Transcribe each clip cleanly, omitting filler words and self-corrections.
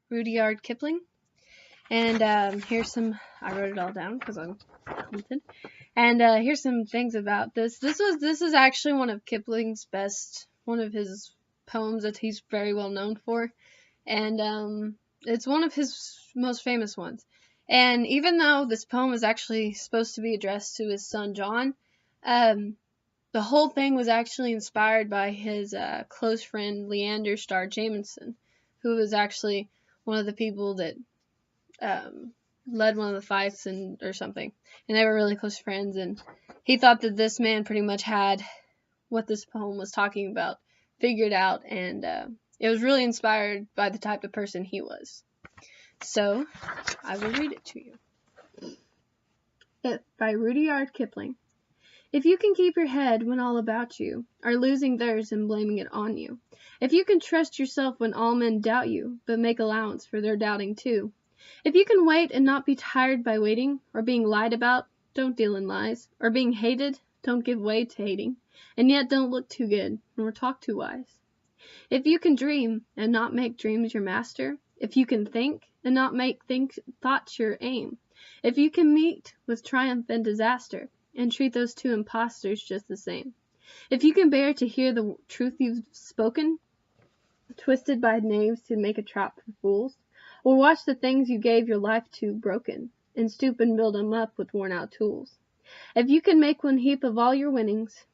Rudyard Kipling. And here's some, I wrote it all down because I'm talented. And here's some things about this. This is actually one of Kipling's one of his poems that he's very well known for. And it's one of his most famous ones. And even though this poem was actually supposed to be addressed to his son John, the whole thing was actually inspired by his close friend Leander Starr Jameson, who was actually one of the people that led one of the fights or something. And they were really close friends, and he thought that this man pretty much had what this poem was talking about figured out, and it was really inspired by the type of person he was. So, I will read it to you. By Rudyard Kipling. If you can keep your head when all about you are losing theirs and blaming it on you. If you can trust yourself when all men doubt you, but make allowance for their doubting too. If you can wait and not be tired by waiting, or being lied about, don't deal in lies, or being hated, don't give way to hating, and yet don't look too good, nor talk too wise. If you can dream and not make dreams your master, if you can think and not make thoughts your aim, if you can meet with triumph and disaster, and treat those two impostors just the same. If you can bear to hear the truth you've spoken, twisted by knaves to make a trap for fools, or watch the things you gave your life to broken, and stoop and build them up with worn-out tools. If you can make one heap of all your winnings,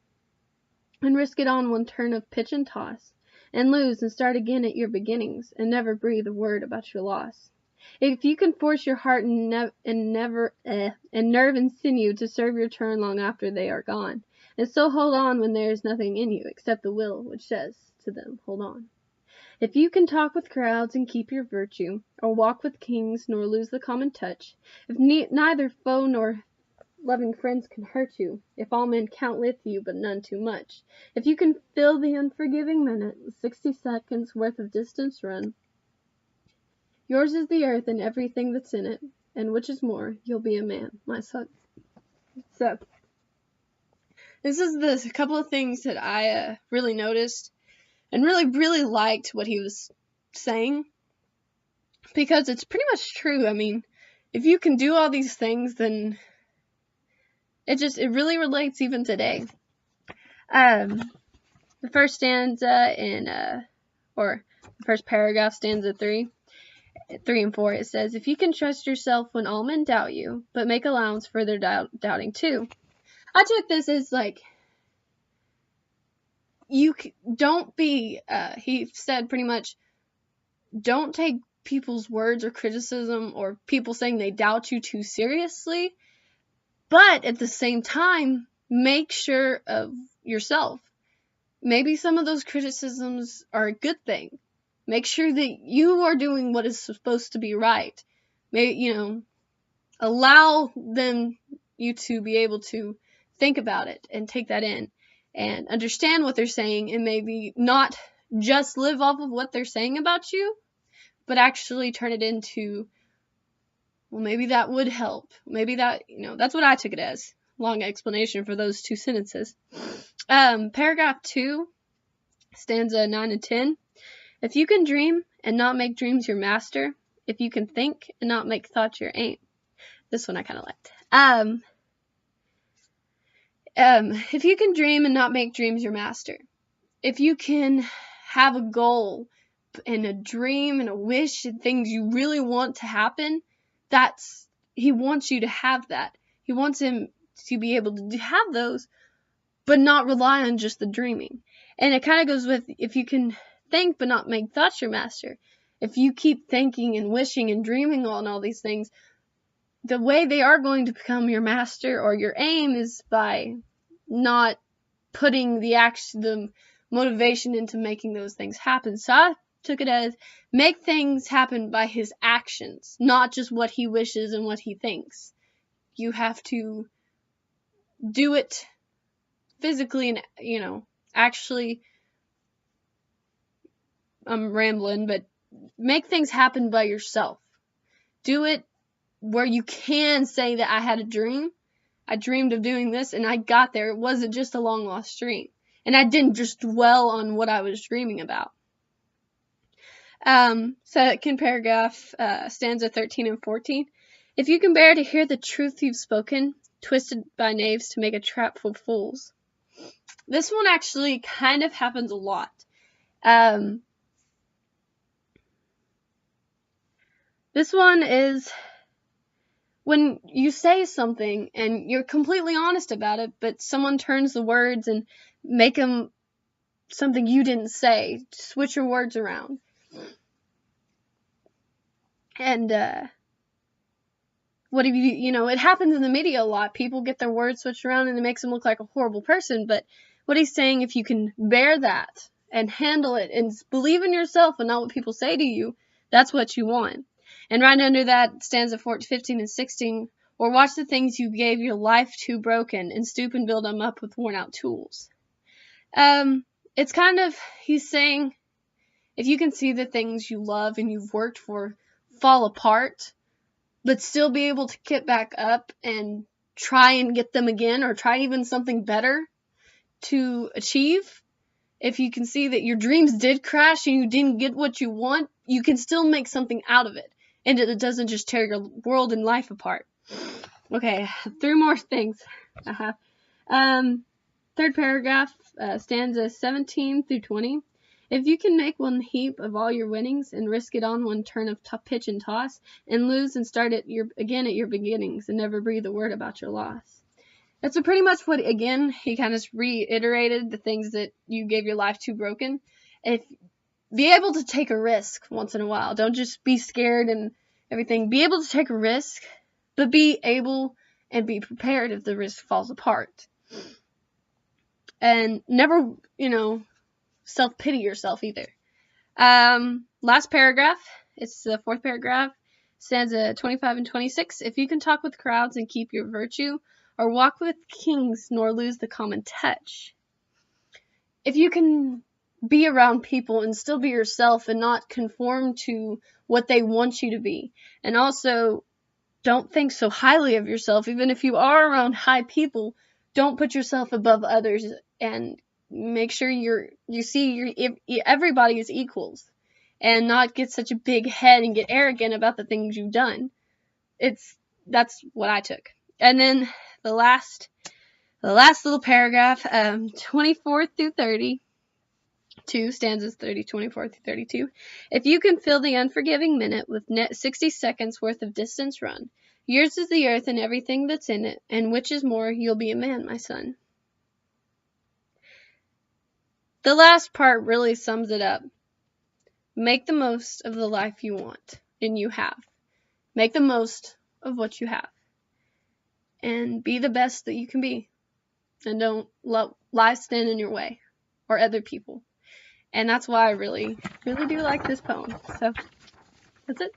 and risk it on one turn of pitch and toss, and lose and start again at your beginnings, and never breathe a word about your loss. If you can force your heart and nerve and sinew to serve your turn long after they are gone, and so hold on when there is nothing in you except the will which says to them, hold on. If you can talk with crowds and keep your virtue, or walk with kings nor lose the common touch, if neither foe nor loving friends can hurt you, if all men count with you but none too much, if you can fill the unforgiving minute with 60 seconds worth of distance run, yours is the earth and everything that's in it, and which is more, you'll be a man, my son. So, this is a couple of things that I really noticed and really liked what he was saying, because it's pretty much true. I mean, if you can do all these things, then it really relates even today. The first stanza or the first paragraph, stanza 3 and 4, it says, if you can trust yourself when all men doubt you, but make allowance for their doubting too. I took this as like, don't be, he said pretty much, don't take people's words or criticism or people saying they doubt you too seriously, but at the same time, make sure of yourself. Maybe some of those criticisms are a good thing. Make sure that you are doing what is supposed to be right. Maybe, allow you to be able to think about it and take that in and understand what they're saying, and maybe not just live off of what they're saying about you, but actually turn it into, well, maybe that would help. Maybe that, that's what I took it as. Long explanation for those two sentences. Paragraph 2, stanza 9 and 10. If you can dream and not make dreams your master, if you can think and not make thoughts your aim. This one I kind of liked. If you can dream and not make dreams your master, if you can have a goal and a dream and a wish and things you really want to happen, he wants you to have that. He wants him to be able to have those, but not rely on just the dreaming. And it kind of goes with, if you can think but not make thoughts your master. If you keep thinking and wishing and dreaming on all these things, the way they are going to become your master or your aim is by not putting the motivation into making those things happen. So I took it as, make things happen by his actions, not just what he wishes and what he thinks. You have to do it physically and, actually, I'm rambling, but make things happen by yourself. Do it where you can say that I had a dream. I dreamed of doing this and I got there. It wasn't just a long lost dream. And I didn't just dwell on what I was dreaming about. Second paragraph, stanza 13 and 14. If you can bear to hear the truth you've spoken, twisted by knaves to make a trap for fools. This one actually kind of happens a lot. This one is when you say something and you're completely honest about it, but someone turns the words and make them something you didn't say. Switch your words around. And, what if it happens in the media a lot. People get their words switched around and it makes them look like a horrible person. But what he's saying, if you can bear that and handle it and believe in yourself and not what people say to you, that's what you want. And right under that, stanza 15 and 16, or watch the things you gave your life to broken and stoop and build them up with worn out tools. It's kind of, he's saying, if you can see the things you love and you've worked for fall apart, but still be able to get back up and try and get them again, or try even something better to achieve. If you can see that your dreams did crash and you didn't get what you want, you can still make something out of it. And it doesn't just tear your world and life apart. Okay, 3 more things. Third paragraph, stanza 17 through 20. If you can make one heap of all your winnings and risk it on one turn of pitch and toss, and lose and start again at your beginnings and never breathe a word about your loss. That's pretty much what, again, he kind of reiterated the things that you gave your life to broken. Be able to take a risk once in a while. Don't just be scared and everything. Be able to take a risk, but be able and be prepared if the risk falls apart. And never, self-pity yourself either. Last paragraph. It's the 4th paragraph. Stanza 25 and 26. If you can talk with crowds and keep your virtue, or walk with kings nor lose the common touch. If you can be around people and still be yourself and not conform to what they want you to be. And also, don't think so highly of yourself. Even if you are around high people, don't put yourself above others, and make sure you see everybody as equals, and not get such a big head and get arrogant about the things you've done. That's what I took. And then the last little paragraph, 24 through 30. 2 stanzas 24 through 32. If you can fill the unforgiving minute with 60 seconds worth of distance run, yours is the earth and everything that's in it, and which is more, you'll be a man, my son. The last part really sums it up. Make the most of the life you want and you have. Make the most of what you have. And be the best that you can be. And don't let life stand in your way, or other people. And that's why I really, really do like this poem. So, that's it.